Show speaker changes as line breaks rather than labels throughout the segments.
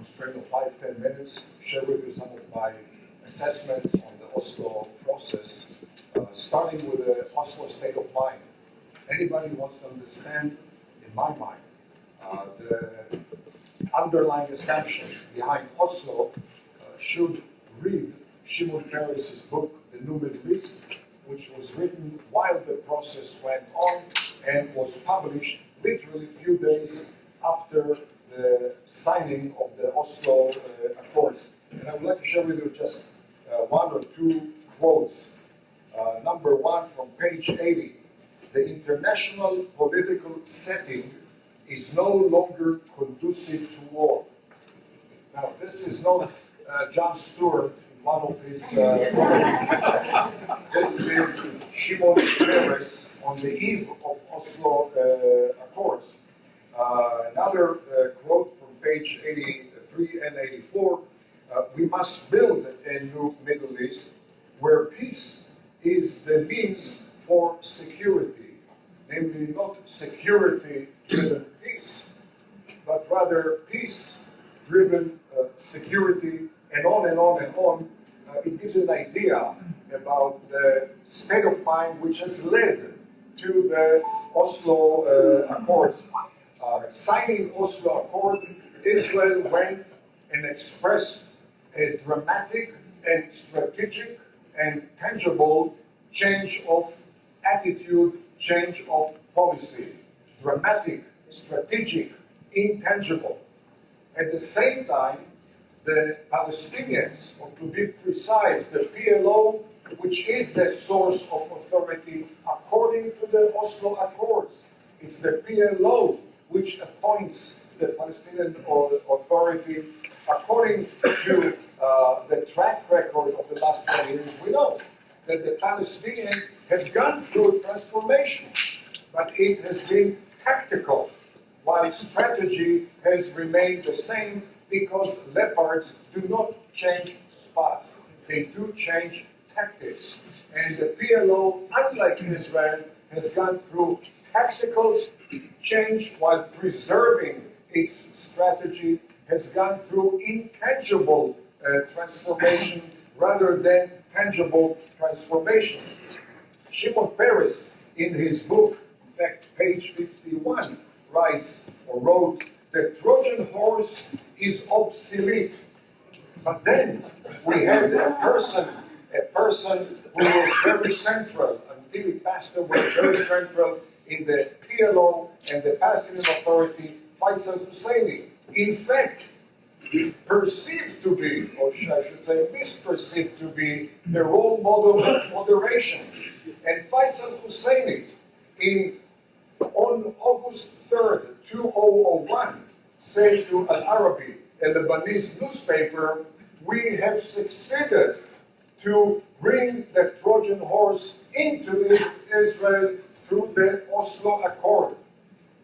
constraint of 5-10 minutes, share with you some of my assessments on the Oslo process, starting with the Oslo state of mind. Anybody who wants to understand, in my mind, the underlying assumptions behind Oslo should read Shimon Peres' book, The New Middle East, which was written while the process went on and was published literally a few days after the signing of the Oslo Accords. And I would like to share with you just one or two quotes. Number one from page 80. The international political setting is no longer conducive to war. Now, this is not John Stewart in one of his This is Shimon Peres on the eve of Oslo Accords. Another quote from page 83 and 84. We must build a new Middle East where peace is the means for security, namely not security-driven peace, but rather peace-driven security, and on and on and on. It gives you an idea about the state of mind which has led to the Oslo Accords. Signing Oslo Accord, Israel went and expressed a dramatic and strategic and tangible change of attitude, change of policy. Dramatic, strategic, intangible. At the same time, the Palestinians, or to be precise, the PLO, which is the source of authority according to the Oslo Accords. It's the PLO which appoints the Palestinian Authority. According to the track record of the last 20 years, we know that the Palestinians have gone through a transformation, but it has been tactical, while strategy has remained the same, because leopards do not change spots. They do change tactics. And the PLO, unlike Israel, has gone through tactical change while preserving its strategy, has gone through intangible transformation rather than tangible transformation. Shimon Peres, in his book, in fact, page 51, writes or wrote, the Trojan horse is obsolete. But then we had a person who was very central until he passed away, very central in the PLO and the Palestinian Authority, Faisal Husseini. In fact, perceived to be, or I should say misperceived to be, the role model of moderation. And Faisal Husseini, on August 3rd, 2001, said to Al Arabi, a Lebanese newspaper, we have succeeded to bring the Trojan horse into Israel through the Oslo Accord.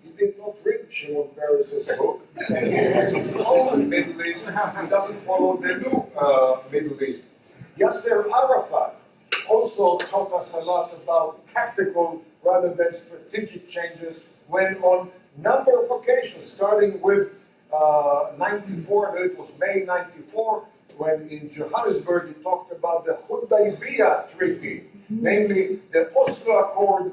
He did not read Shimon Peres' book, and he has his own Middle East. He doesn't follow the new Middle East. Yasser Arafat also taught us a lot about tactical rather than strategic changes when on number of occasions, starting with 94, it was May 94, when in Johannesburg he talked about the Hudaybiyah Treaty, namely the Oslo Accord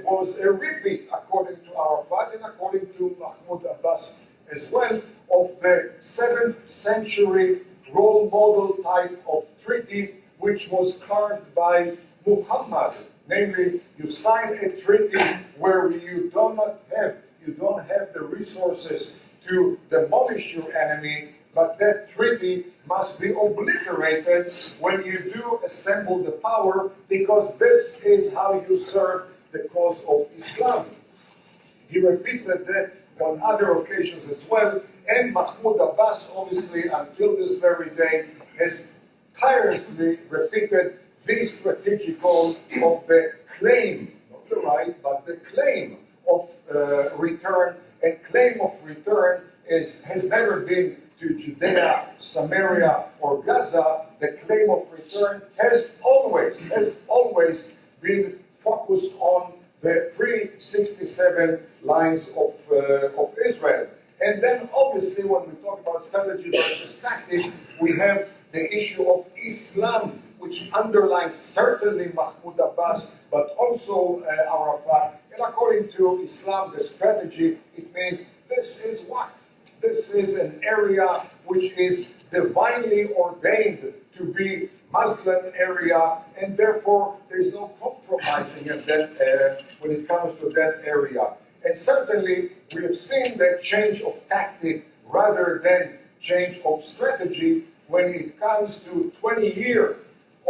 was a repeat, according to Arafat and according to Mahmoud Abbas as well, of the 7th century role model type of treaty which was carved by Muhammad. Namely, you sign a treaty where you don't have the resources to demolish your enemy, but that treaty must be obliterated when you do assemble the power, because this is how you serve the cause of Islam. He repeated that on other occasions as well, and Mahmoud Abbas, obviously, until this very day, has tirelessly repeated the strategic goal of the claim, not the right, but the claim of return. And claim of return has never been to Judea, Samaria, or Gaza. The claim of return has always been focused on the pre-67 lines of Israel. And then obviously when we talk about strategy versus tactic, we have the issue of Islam, which underlines certainly Mahmoud Abbas, but also Arafat. And according to Islam, the strategy, it means this is waqf. This is an area which is divinely ordained to be Muslim area, and therefore there is no compromising in that, when it comes to that area. And certainly we have seen that change of tactic rather than change of strategy when it comes to 20 years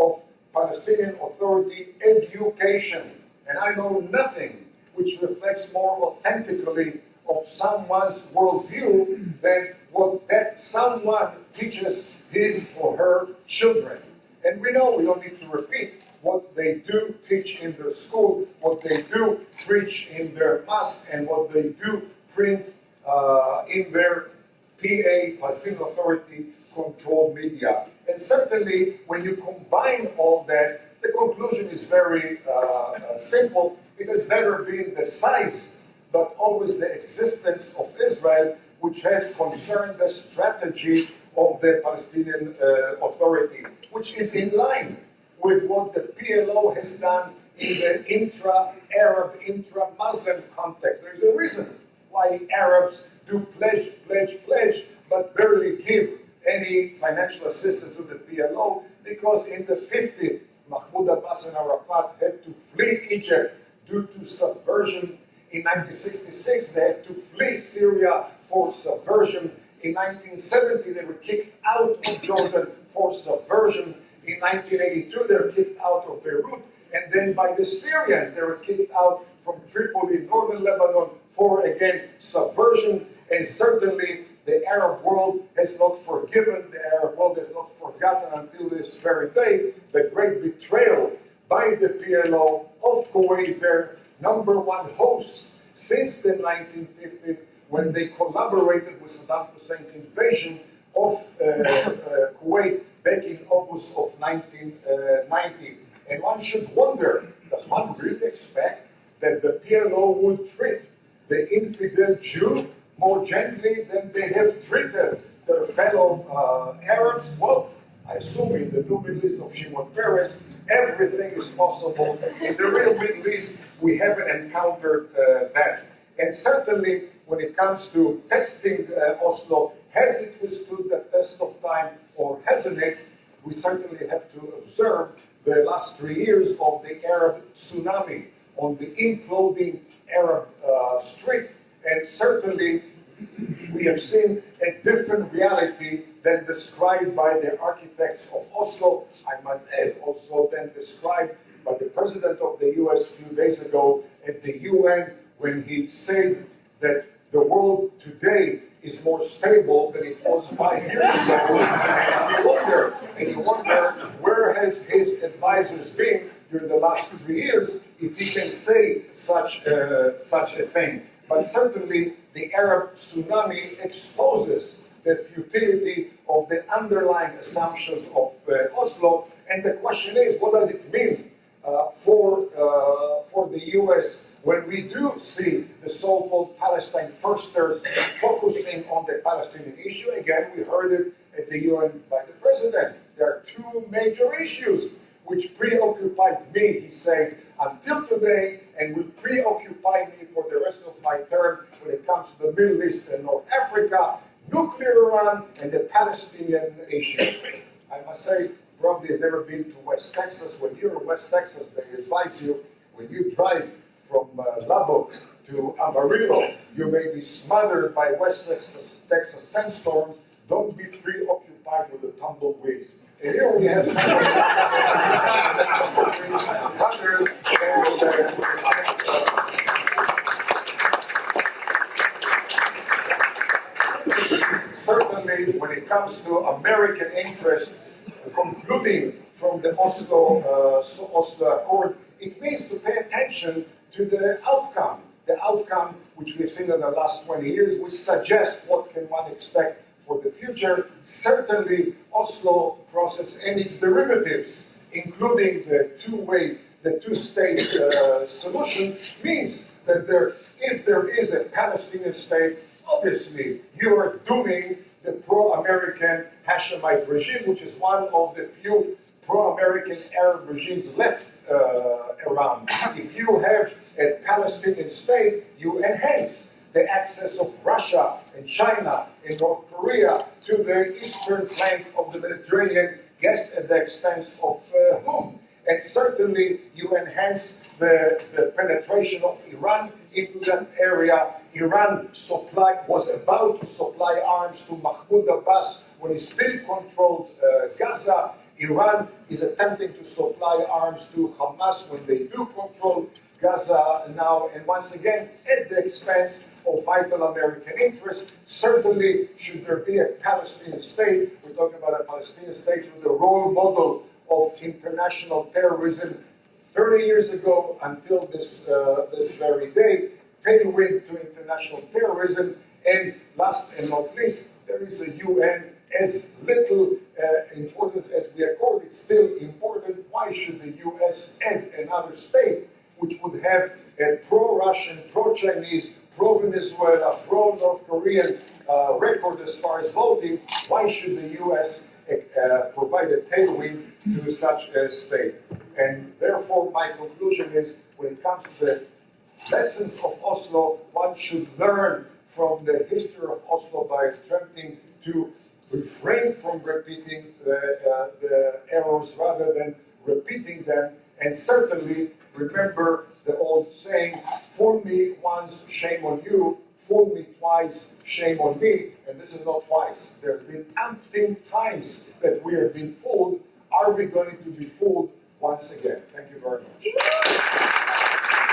of Palestinian Authority education. And I know nothing which reflects more authentically of someone's worldview than what that someone teaches his or her children. And we know we don't need to repeat what they do teach in their school, what they do preach in their mosque, and what they do print in their PA, Palestinian Authority, controlled media. And certainly, when you combine all that, the conclusion is very simple. It has never been the size, but always the existence of Israel, which has concerned the strategy of the Palestinian Authority, which is in line with what the PLO has done in the intra-Arab, intra-Muslim context. There's a reason why Arabs do pledge, but barely give any financial assistance to the PLO, because in the 50s, Mahmoud Abbas and Arafat had to flee Egypt due to subversion. In 1966, they had to flee Syria for subversion. In 1970, they were kicked out of Jordan for subversion. In 1982, they were kicked out of Beirut. And then by the Syrians, they were kicked out from Tripoli, northern Lebanon, for, again, subversion. And certainly, the Arab world has not forgiven, the Arab world has not forgotten until this very day the great betrayal by the PLO of Kuwait, their number one host since the 1950s, when they collaborated with Saddam Hussein's invasion of Kuwait back in August of 1990. And one should wonder, does one really expect that the PLO would treat the infidel Jew more gently than they have treated their fellow Arabs? Well, I assume in the new Middle East of Shimon Peres, everything is possible. In the real Middle East, we haven't encountered that. And certainly, when it comes to testing Oslo, has it withstood the test of time or hasn't it? We certainly have to observe the last 3 years of the Arab tsunami on the imploding Arab street. And certainly, we have seen a different reality than described by the architects of Oslo. I might add also than described by the president of the US a few days ago at the UN, when he said that the world today is more stable than it was 5 years ago. And you wonder where has his advisors been during the last 3 years if he can say such a thing. But certainly the Arab tsunami exposes the futility of the underlying assumptions of Oslo. And the question is, what does it mean for the US when we do see the so-called Palestine firsters focusing on the Palestinian issue? Again, we heard it at the UN by the president. There are two major issues which preoccupied me, he said, until today, and will preoccupy me for the rest of my term when it comes to the Middle East and North Africa: nuclear Iran and the Palestinian issue. I must say, probably never been to West Texas. When you're in West Texas, they advise you, when you drive from Lubbock to Amarillo, you may be smothered by West Texas sandstorms. Don't be preoccupied with the tumbleweeds. And here we have some tumbleweeds under certainly, when it comes to American interest, concluding from the Oslo Accord, it means to pay attention to the outcome which we've seen in the last 20 years, which suggests what can one expect for the future. Certainly, Oslo process and its derivatives, including the two-state solution, means that if there is a Palestinian state, obviously you are dooming the pro-American Hashemite regime, which is one of the few pro-American Arab regimes left around. If you have a Palestinian state, you enhance the access of Russia and China and North Korea to the eastern flank of the Mediterranean, guess at the expense of whom? And certainly you enhance the penetration of Iran into that area. Iran was about to supply arms to Mahmoud Abbas when he still controlled Gaza. Iran is attempting to supply arms to Hamas when they do control Gaza now, and once again, at the expense of vital American interests. Certainly, should there be a Palestinian state, we're talking about a Palestinian state with a role model of international terrorism 30 years ago until this very day, tailwind to international terrorism, and last and not least, there is a UN. As little importance as we accord, it's still important. Why should the US add another state which would have a pro-Russian, pro-Chinese, pro-Venezuela, pro-North Korean record as far as voting? Why should the US provide a tailwind to such a state? And therefore, my conclusion is, when it comes to the lessons of Oslo, one should learn from the history of Oslo by attempting to refrain from repeating the errors rather than repeating them, and certainly remember the old saying, fool me once, shame on you, fool me twice, shame on me, and this is not twice. There's been umpteen times that we have been fooled. Are we going to be fooled once again? Thank you very much.